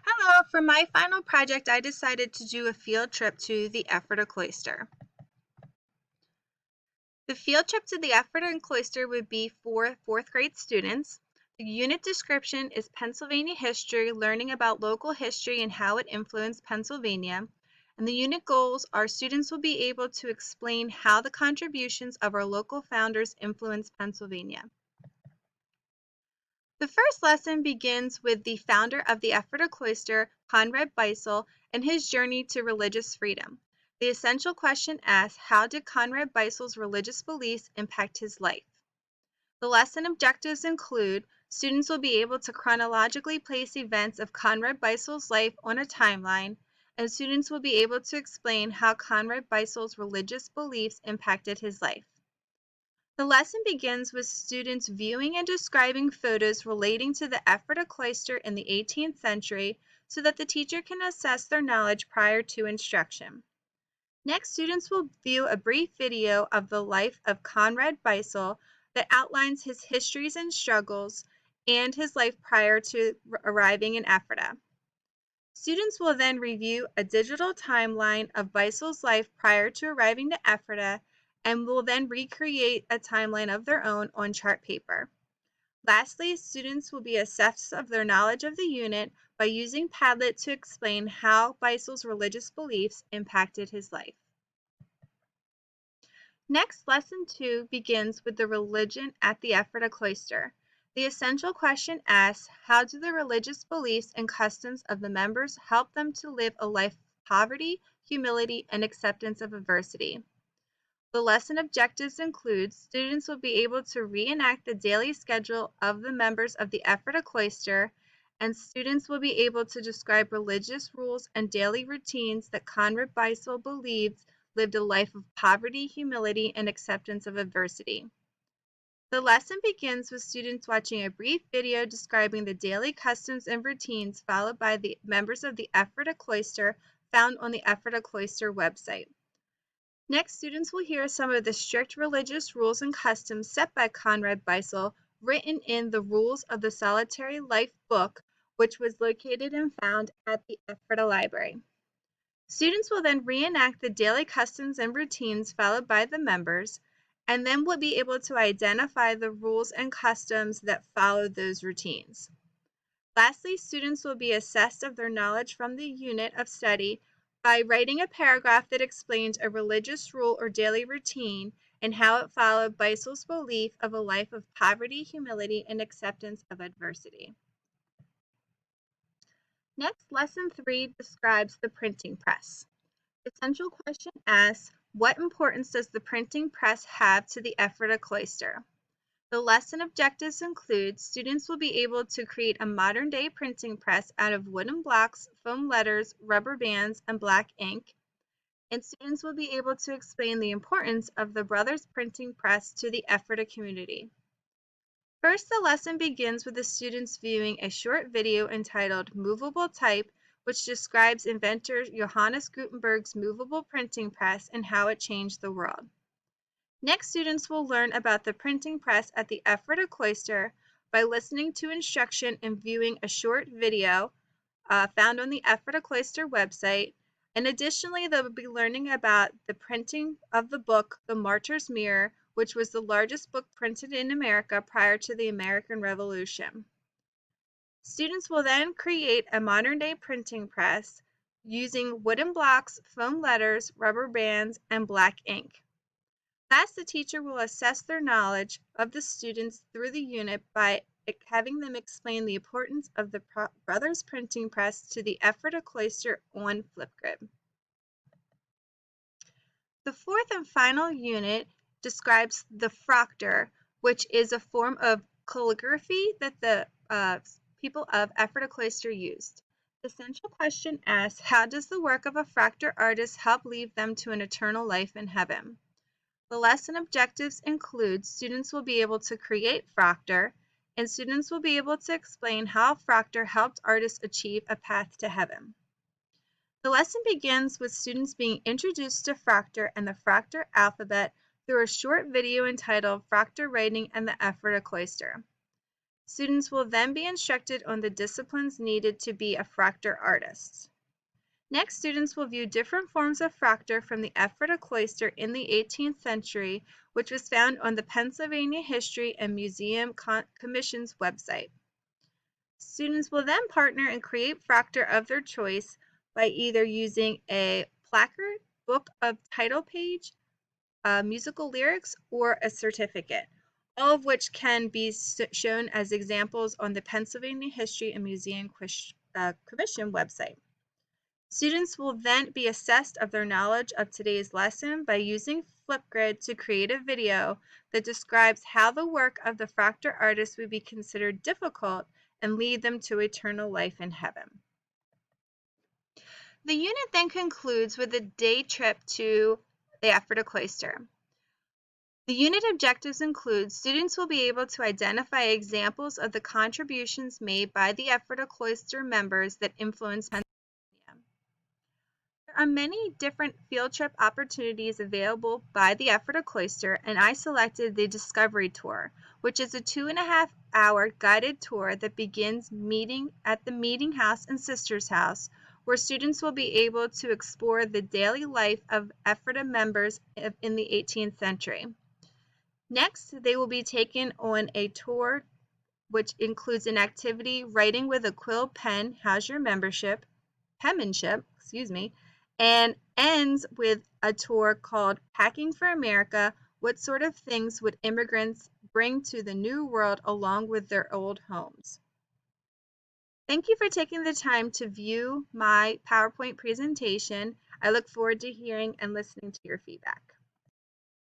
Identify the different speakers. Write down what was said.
Speaker 1: Hello, for my final project, I decided to do a field trip to the Ephrata Cloister. The field trip to the Ephrata Cloister would be for fourth grade students. The unit description is Pennsylvania history, learning about local history and how it influenced Pennsylvania. And the unit goals are students will be able to explain how the contributions of our local founders influenced Pennsylvania. The first lesson begins with the founder of the Ephrata Cloister, Conrad Beissel, and his journey to religious freedom. The essential question asks, how did Conrad Beissel's religious beliefs impact his life? The lesson objectives include students will be able to chronologically place events of Conrad Beissel's life on a timeline, and students will be able to explain how Conrad Beissel's religious beliefs impacted his life. The lesson begins with students viewing and describing photos relating to the Ephrata Cloister in the 18th century so that the teacher can assess their knowledge prior to instruction. Next, students will view a brief video of the life of Conrad Beissel that outlines his histories and struggles and his life prior to arriving in Ephrata. Students will then review a digital timeline of Beissel's life prior to arriving to Ephrata and will then recreate a timeline of their own on chart paper. Lastly, students will be assessed of their knowledge of the unit by using Padlet to explain how Beissel's religious beliefs impacted his life. Next, Lesson 2 begins with the religion at the Ephrata Cloister. The essential question asks, how do the religious beliefs and customs of the members help them to live a life of poverty, humility, and acceptance of adversity? The lesson objectives include students will be able to reenact the daily schedule of the members of the Ephrata Cloister, and students will be able to describe religious rules and daily routines that Conrad Beissel believed lived a life of poverty, humility, and acceptance of adversity. The lesson begins with students watching a brief video describing the daily customs and routines followed by the members of the Ephrata Cloister found on the Ephrata Cloister website. Next, students will hear some of the strict religious rules and customs set by Conrad Beissel written in the Rules of the Solitary Life book, which was located and found at the Ephrata Library. Students will then reenact the daily customs and routines followed by the members, and then will be able to identify the rules and customs that follow those routines. Lastly, students will be assessed of their knowledge from the unit of study by writing a paragraph that explains a religious rule or daily routine and how it followed Beissel's belief of a life of poverty, humility, and acceptance of adversity. Next, Lesson 3 describes the printing press. The central question asks, what importance does the printing press have to the Ephrata Cloister? The lesson objectives include students will be able to create a modern-day printing press out of wooden blocks, foam letters, rubber bands, and black ink, and students will be able to explain the importance of the Brothers Printing Press to the Ephrata community. First, the lesson begins with the students viewing a short video entitled Movable Type, which describes inventor Johannes Gutenberg's movable printing press and how it changed the world. Next, students will learn about the printing press at the Ephrata Cloister by listening to instruction and viewing a short video found on the Ephrata Cloister website. And additionally, they will be learning about the printing of the book, The Martyr's Mirror, which was the largest book printed in America prior to the American Revolution. Students will then create a modern-day printing press using wooden blocks, foam letters, rubber bands, and black ink. Last, the teacher will assess their knowledge of the students through the unit by having them explain the importance of the Brothers Printing Press to the Ephrata Cloister on Flipgrid. The fourth and final unit describes the Proctor, which is a form of calligraphy that the people of Ephrata Cloister used. The central question asks, how does the work of a Proctor artist help lead them to an eternal life in heaven? The lesson objectives include students will be able to create Proctor, and students will be able to explain how Proctor helped artists achieve a path to heaven. The lesson begins with students being introduced to Proctor and the Proctor alphabet through a short video entitled Proctor Writing and the Ephrata Cloister. Students will then be instructed on the disciplines needed to be a fracture artist. Next, students will view different forms of fracture from the Ephrata Cloister in the 18th century, which was found on the Pennsylvania History and Museum Commission's website. Students will then partner and create fracture of their choice by either using a placard, book of title page, musical lyrics, or a certificate, all of which can be shown as examples on the Pennsylvania History and Museum Commission website. Students will then be assessed of their knowledge of today's lesson by using Flipgrid to create a video that describes how the work of the fracture artist would be considered difficult and lead them to eternal life in heaven. The unit then concludes with a day trip to the Ephrata Cloister. The unit objectives include students will be able to identify examples of the contributions made by the Ephrata Cloister members that influenced Pennsylvania. There are many different field trip opportunities available by the Ephrata Cloister, and I selected the Discovery Tour, which is a 2.5-hour guided tour that begins at the Meeting House and Sisters House, where students will be able to explore the daily life of Ephrata members in the 18th century. Next, they will be taken on a tour which includes an activity writing with a quill pen, how's your penmanship, and ends with a tour called Packing for America, what sort of things would immigrants bring to the new world along with their old homes. Thank you for taking the time to view my PowerPoint presentation. I look forward to hearing and listening to your feedback.